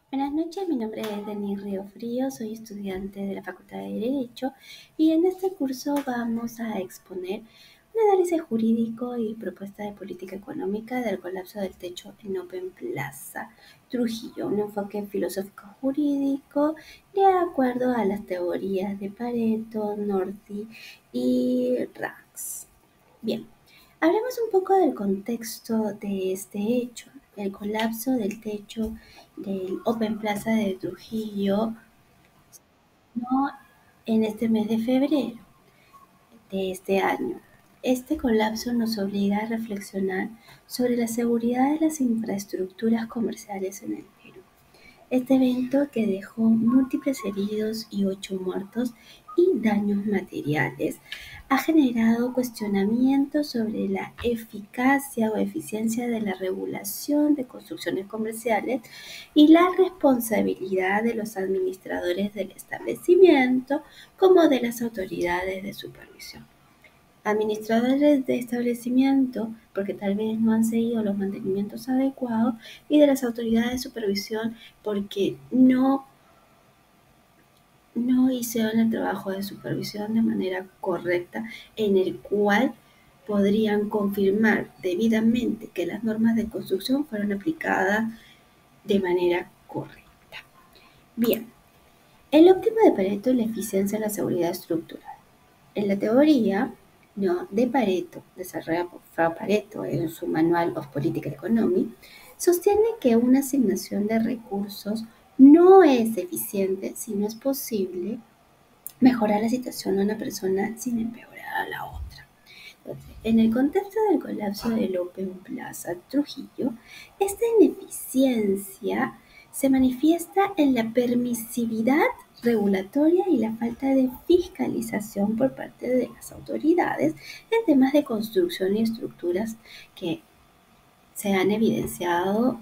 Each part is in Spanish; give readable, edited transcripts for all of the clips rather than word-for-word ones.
Buenas noches, mi nombre es Denis Río Frío, soy estudiante de la Facultad de Derecho y en este curso vamos a exponer un análisis jurídico y propuesta de política económica del colapso del techo en Open Plaza Trujillo, un enfoque filosófico jurídico de acuerdo a las teorías de Pareto, Nordi y Rax. Bien, hablemos un poco del contexto de este hecho. El colapso del techo del Open Plaza de Trujillo, ¿no? En este mes de febrero de este año. Este colapso nos obliga a reflexionar sobre la seguridad de las infraestructuras comerciales en el Perú. Este evento, que dejó múltiples heridos y 8 muertos y daños materiales, ha generado cuestionamientos sobre la eficacia o eficiencia de la regulación de construcciones comerciales y la responsabilidad de los administradores del establecimiento como de las autoridades de supervisión. Administradores de establecimiento, porque tal vez no han seguido los mantenimientos adecuados, y de las autoridades de supervisión, porque no hicieron el trabajo de supervisión de manera correcta, en el cual podrían confirmar debidamente que las normas de construcción fueron aplicadas de manera correcta. Bien, el óptimo de Pareto es la eficiencia en la seguridad estructural. En la teoría, ¿no?, de Pareto, desarrollada por Frau Pareto en su Manual of Political Economy, sostiene que una asignación de recursos no es eficiente si no es posible mejorar la situación de una persona sin empeorar a la otra. Entonces, en el contexto del colapso del Open Plaza Trujillo, esta ineficiencia se manifiesta en la permisividad regulatoria y la falta de fiscalización por parte de las autoridades en temas de construcción y estructuras que se han evidenciado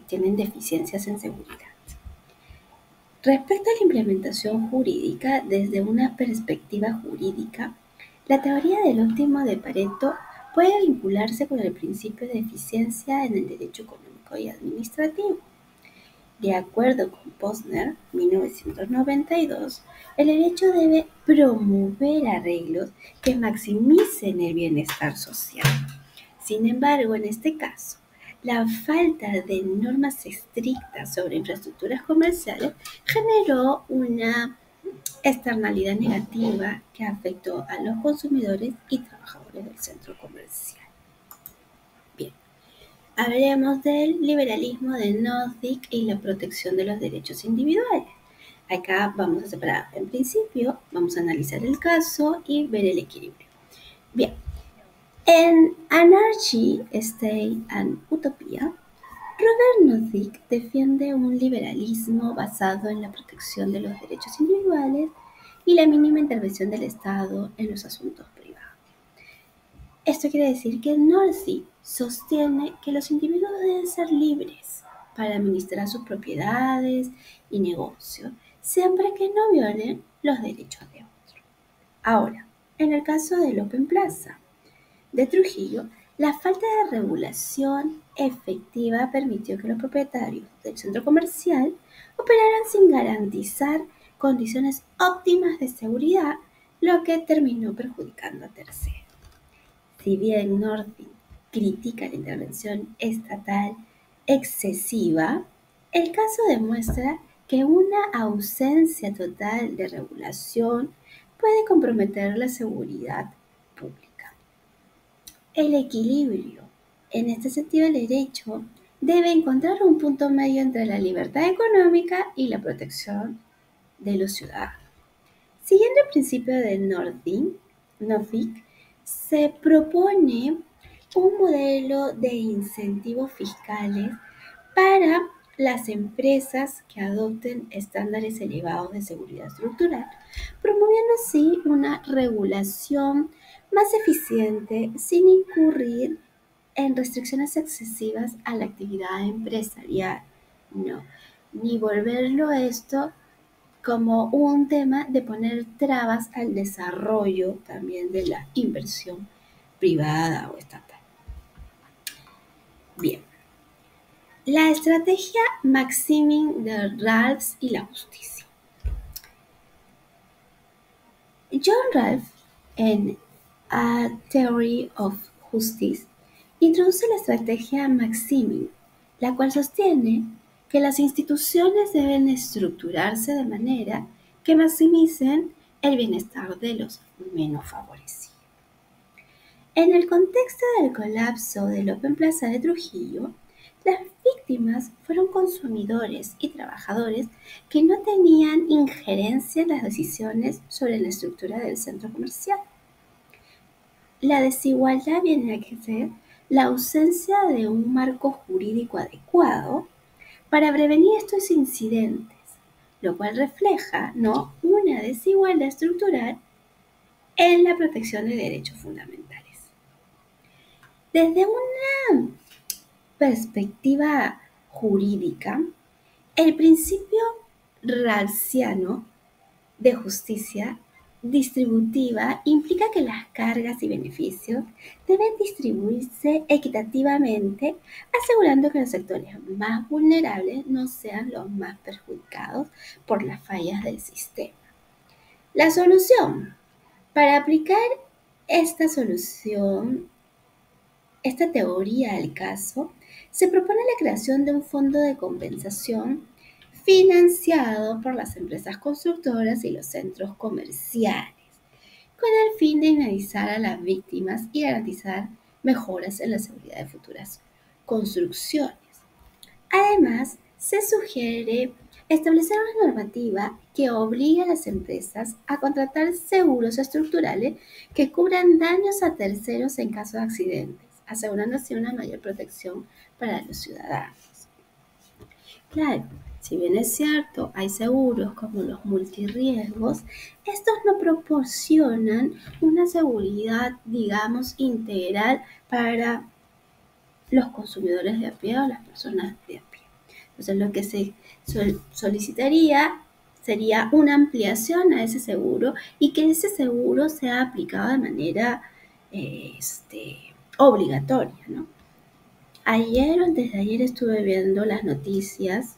tienen deficiencias en seguridad. Respecto a la implementación jurídica, desde una perspectiva jurídica, la teoría del óptimo de Pareto puede vincularse con el principio de eficiencia en el derecho económico y administrativo. De acuerdo con Posner, 1992, el derecho debe promover arreglos que maximicen el bienestar social. Sin embargo, en este caso, la falta de normas estrictas sobre infraestructuras comerciales generó una externalidad negativa que afectó a los consumidores y trabajadores del centro comercial. Bien, hablaremos del liberalismo de Nozick y la protección de los derechos individuales. Acá vamos a separar. En principio, vamos a analizar el caso y ver el equilibrio. Bien, en Anarchy, State and Utopia, Robert Nozick defiende un liberalismo basado en la protección de los derechos individuales y la mínima intervención del Estado en los asuntos privados. Esto quiere decir que Nozick sostiene que los individuos deben ser libres para administrar sus propiedades y negocios, siempre que no violen los derechos de otros. Ahora, en el caso del Open Plaza de Trujillo, la falta de regulación efectiva permitió que los propietarios del centro comercial operaran sin garantizar condiciones óptimas de seguridad, lo que terminó perjudicando a terceros. Si bien Nordin critica la intervención estatal excesiva, el caso demuestra que una ausencia total de regulación puede comprometer la seguridad pública. El equilibrio. En este sentido, el derecho debe encontrar un punto medio entre la libertad económica y la protección de los ciudadanos. Siguiendo el principio de Nozick, se propone un modelo de incentivos fiscales para las empresas que adopten estándares elevados de seguridad estructural, promoviendo así una regulación más eficiente sin incurrir en restricciones excesivas a la actividad empresarial. No, ni volverlo esto como un tema de poner trabas al desarrollo también de la inversión privada o estatal. Bien, La estrategia Maximin de Rawls y la justicia. John Rawls, en A Theory of Justice, introduce la estrategia Maximin, la cual sostiene que las instituciones deben estructurarse de manera que maximicen el bienestar de los menos favorecidos. En el contexto del colapso del Open Plaza de Trujillo, las víctimas fueron consumidores y trabajadores que no tenían injerencia en las decisiones sobre la estructura del centro comercial. La desigualdad viene a ser la ausencia de un marco jurídico adecuado para prevenir estos incidentes, lo cual refleja ¿no? una desigualdad estructural en la protección de derechos fundamentales. Desde una perspectiva jurídica, el principio rawlsiano de justicia distributiva implica que las cargas y beneficios deben distribuirse equitativamente, asegurando que los sectores más vulnerables no sean los más perjudicados por las fallas del sistema. La solución. Para aplicar esta solución, esta teoría del caso, se propone la creación de un fondo de compensación financiado por las empresas constructoras y los centros comerciales, con el fin de indemnizar a las víctimas y garantizar mejoras en la seguridad de futuras construcciones. Además, se sugiere establecer una normativa que obligue a las empresas a contratar seguros estructurales que cubran daños a terceros en caso de accidentes, asegurando así una mayor protección para los ciudadanos. Claro, si bien es cierto, hay seguros como los multirriesgos, estos no proporcionan una seguridad, digamos, integral para los consumidores de a pie o las personas de a pie. Entonces, lo que se solicitaría sería una ampliación a ese seguro y que ese seguro sea aplicado de manera obligatoria, ¿no? Ayer o antes de ayer estuve viendo las noticias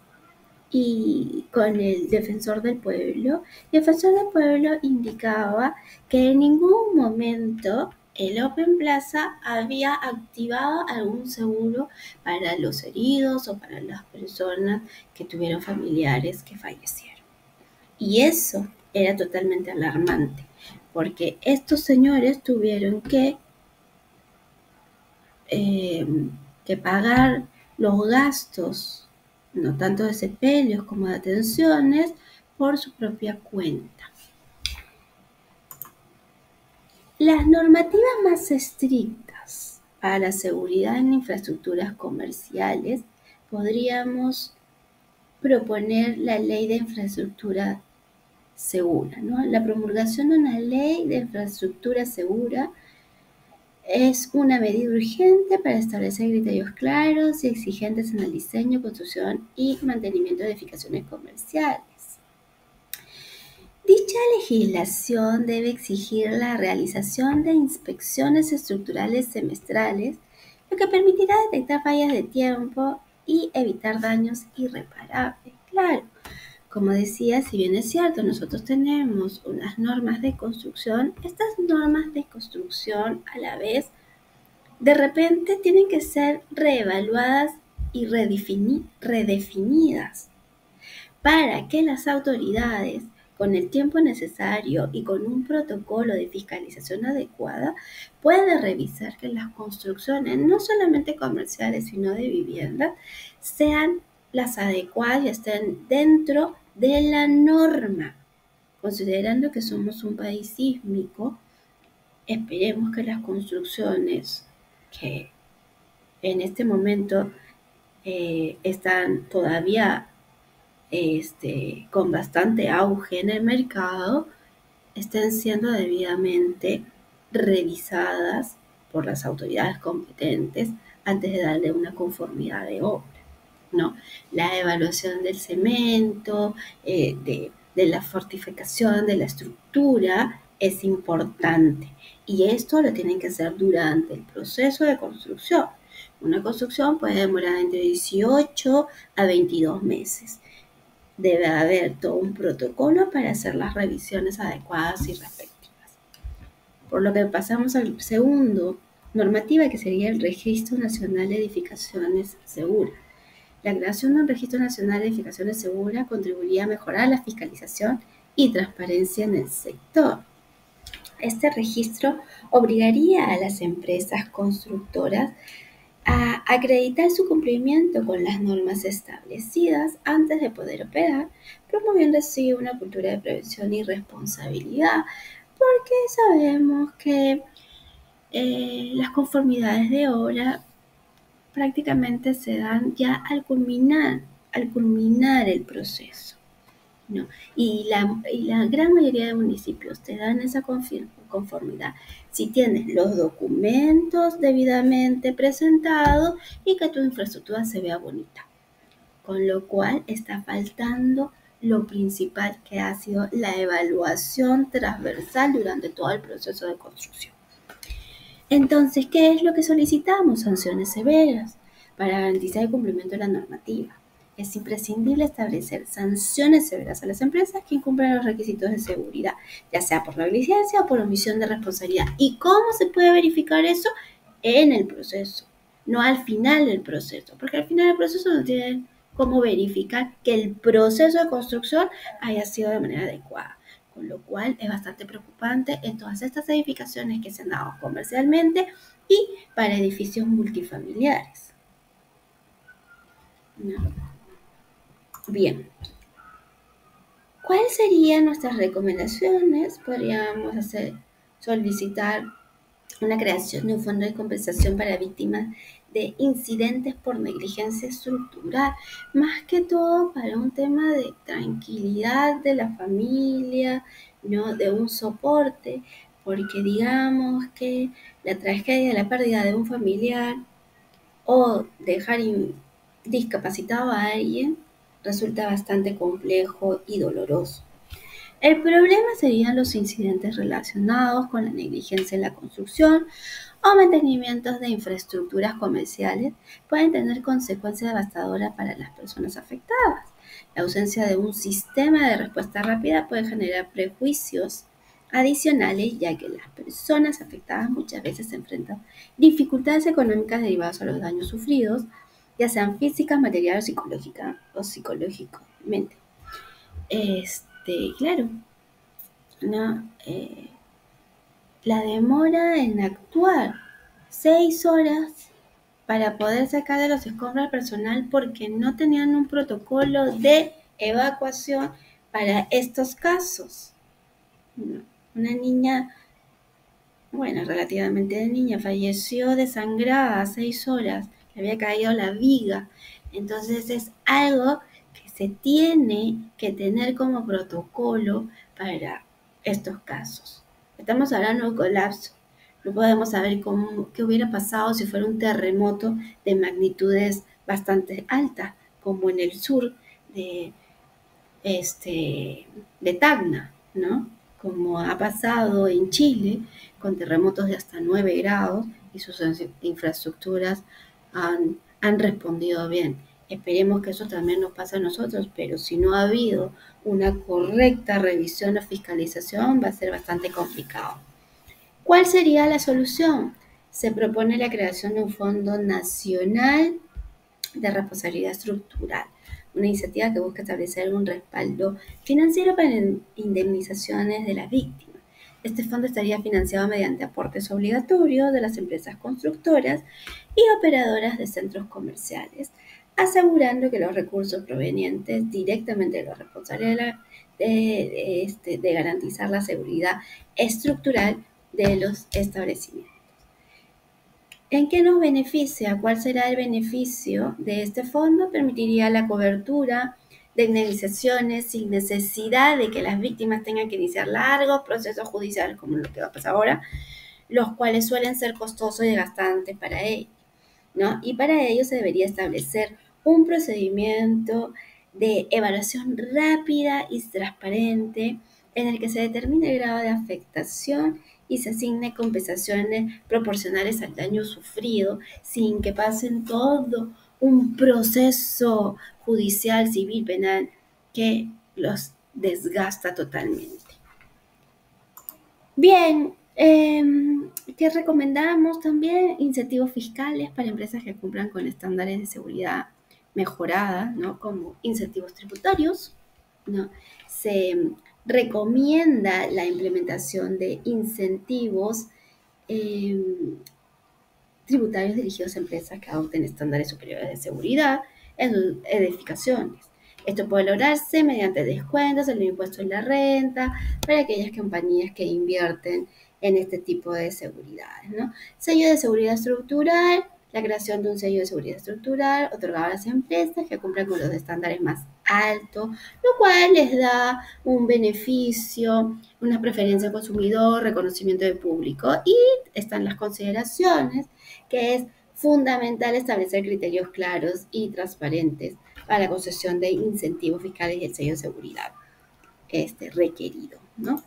y con el defensor del pueblo. El defensor del pueblo indicaba que en ningún momento el Open Plaza había activado algún seguro para los heridos o para las personas que tuvieron familiares que fallecieron. Y eso era totalmente alarmante, porque estos señores tuvieron que pagar los gastos, no tanto de sepelios como de atenciones, por su propia cuenta. Las normativas más estrictas para la seguridad en infraestructuras comerciales podríamos proponer la ley de infraestructura segura, ¿no? La promulgación de una ley de infraestructura segura es una medida urgente para establecer criterios claros y exigentes en el diseño, construcción y mantenimiento de edificaciones comerciales. Dicha legislación debe exigir la realización de inspecciones estructurales semestrales, lo que permitirá detectar fallas de tiempo y evitar daños irreparables. Claro, como decía, si bien es cierto, nosotros tenemos unas normas de construcción, estas normas de construcción a la vez de repente tienen que ser reevaluadas y redefinidas para que las autoridades, con el tiempo necesario y con un protocolo de fiscalización adecuada, puedan revisar que las construcciones, no solamente comerciales, sino de vivienda, sean las adecuadas y estén dentro de la norma. Considerando que somos un país sísmico, esperemos que las construcciones que en este momento están todavía con bastante auge en el mercado, estén siendo debidamente revisadas por las autoridades competentes antes de darle una conformidad de obra, ¿no? La evaluación del cemento, de la fortificación de la estructura es importante y esto lo tienen que hacer durante el proceso de construcción, Una construcción puede demorar entre 18 a 22 meses. Debe haber todo un protocolo para hacer las revisiones adecuadas y respectivas. Por lo que pasamos al segundo normativa, que sería el Registro Nacional de Edificaciones Seguras. La creación de un Registro Nacional de Edificaciones Seguras contribuiría a mejorar la fiscalización y transparencia en el sector. Este registro obligaría a las empresas constructoras a acreditar su cumplimiento con las normas establecidas antes de poder operar, promoviendo así una cultura de prevención y responsabilidad, porque sabemos que las conformidades de obra prácticamente se dan ya al culminar el proceso, ¿no? Y la gran mayoría de municipios te dan esa conformidad si tienes los documentos debidamente presentados y que tu infraestructura se vea bonita. Con lo cual está faltando lo principal, que ha sido la evaluación transversal durante todo el proceso de construcción. Entonces, ¿qué es lo que solicitamos? Sanciones severas para garantizar el cumplimiento de la normativa. Es imprescindible establecer sanciones severas a las empresas que incumplan los requisitos de seguridad, ya sea por negligencia o por omisión de responsabilidad. ¿Y cómo se puede verificar eso? En el proceso, no al final del proceso, porque al final del proceso no tienen cómo verificar que el proceso de construcción haya sido de manera adecuada. Con lo cual es bastante preocupante en todas estas edificaciones que se han dado comercialmente y para edificios multifamiliares. ¿No? Bien, ¿cuáles serían nuestras recomendaciones? Podríamos solicitar una creación de un fondo de compensación para víctimas de incidentes por negligencia estructural, más que todo para un tema de tranquilidad de la familia, ¿no? De un soporte, porque digamos que la tragedia, la pérdida de un familiar o dejar discapacitado a alguien resulta bastante complejo y doloroso. El problema serían los incidentes relacionados con la negligencia en la construcción o mantenimientos de infraestructuras comerciales. Pueden tener consecuencias devastadoras para las personas afectadas. La ausencia de un sistema de respuesta rápida puede generar prejuicios adicionales, ya que las personas afectadas muchas veces se enfrentan dificultades económicas derivadas a los daños sufridos, ya sean físicas, materiales o psicológicamente. Claro, ¿no? La demora en actuar 6 horas para poder sacar de los escombros al personal porque no tenían un protocolo de evacuación para estos casos. Una niña, bueno, relativamente de niña, falleció desangrada a 6 horas, le había caído la viga. Entonces es algo que se tiene que tener como protocolo para estos casos. Estamos hablando de un colapso. No podemos saber qué hubiera pasado si fuera un terremoto de magnitudes bastante altas, como en el sur de, de Tacna, ¿no? Como ha pasado en Chile, con terremotos de hasta 9 grados y sus infraestructuras han respondido bien. Esperemos que eso también nos pase a nosotros, pero si no ha habido una correcta revisión o fiscalización, va a ser bastante complicado. ¿Cuál sería la solución? Se propone la creación de un Fondo Nacional de Responsabilidad Estructural, una iniciativa que busca establecer un respaldo financiero para indemnizaciones de las víctimas. Este fondo estaría financiado mediante aportes obligatorios de las empresas constructoras y operadoras de centros comerciales, asegurando que los recursos provenientes directamente de los responsables de garantizar la seguridad estructural de los establecimientos. ¿En qué nos beneficia? ¿Cuál será el beneficio de este fondo? Permitiría la cobertura de indemnizaciones sin necesidad de que las víctimas tengan que iniciar largos procesos judiciales, como lo que va a pasar ahora, los cuales suelen ser costosos y desgastantes para ellos, ¿no? Y para ello se debería establecer un procedimiento de evaluación rápida y transparente en el que se determine el grado de afectación y se asigne compensaciones proporcionales al daño sufrido sin que pasen todo un proceso judicial, civil, penal que los desgasta totalmente. Bien, ¿qué recomendamos también? Incentivos fiscales para empresas que cumplan con estándares de seguridad mejorada, ¿no? Como incentivos tributarios, ¿no? Se recomienda la implementación de incentivos tributarios dirigidos a empresas que adopten estándares superiores de seguridad en sus edificaciones. Esto puede lograrse mediante descuentos en el impuesto en la renta para aquellas compañías que invierten en este tipo de seguridades, ¿no? Sello de seguridad estructural, la creación de un sello de seguridad estructural otorgado a las empresas que cumplan con los estándares más altos, lo cual les da un beneficio, una preferencia al consumidor, reconocimiento del público, y están las consideraciones que es fundamental establecer criterios claros y transparentes para la concesión de incentivos fiscales y el sello de seguridad requerido, ¿no?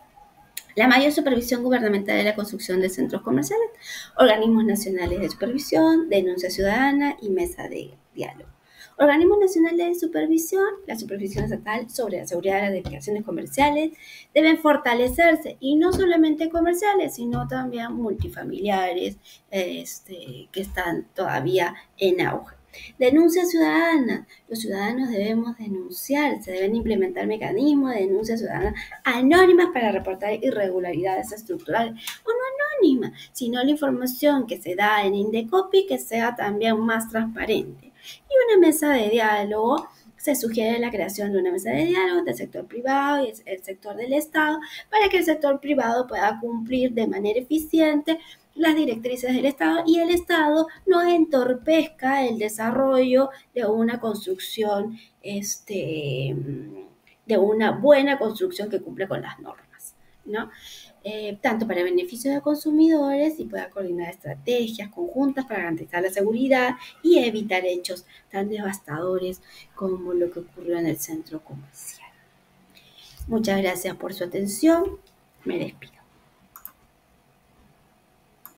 La mayor supervisión gubernamental de la construcción de centros comerciales, organismos nacionales de supervisión, denuncia ciudadana y mesa de diálogo. Organismos nacionales de supervisión, la supervisión estatal sobre la seguridad de las edificaciones comerciales deben fortalecerse, y no solamente comerciales, sino también multifamiliares, que están todavía en auge. Denuncia ciudadana. Los ciudadanos debemos denunciar, se deben implementar mecanismos de denuncia ciudadana anónimas para reportar irregularidades estructurales, o no anónimas, sino la información que se da en Indecopi que sea también más transparente. Y una mesa de diálogo. Se sugiere la creación de una mesa de diálogo del sector privado y el sector del Estado para que el sector privado pueda cumplir de manera eficiente las directrices del Estado y el Estado no entorpezca el desarrollo de una construcción, de una buena construcción que cumple con las normas, ¿no? Tanto para beneficio de consumidores y pueda coordinar estrategias conjuntas para garantizar la seguridad y evitar hechos tan devastadores como lo que ocurrió en el centro comercial. Muchas gracias por su atención. Me despido.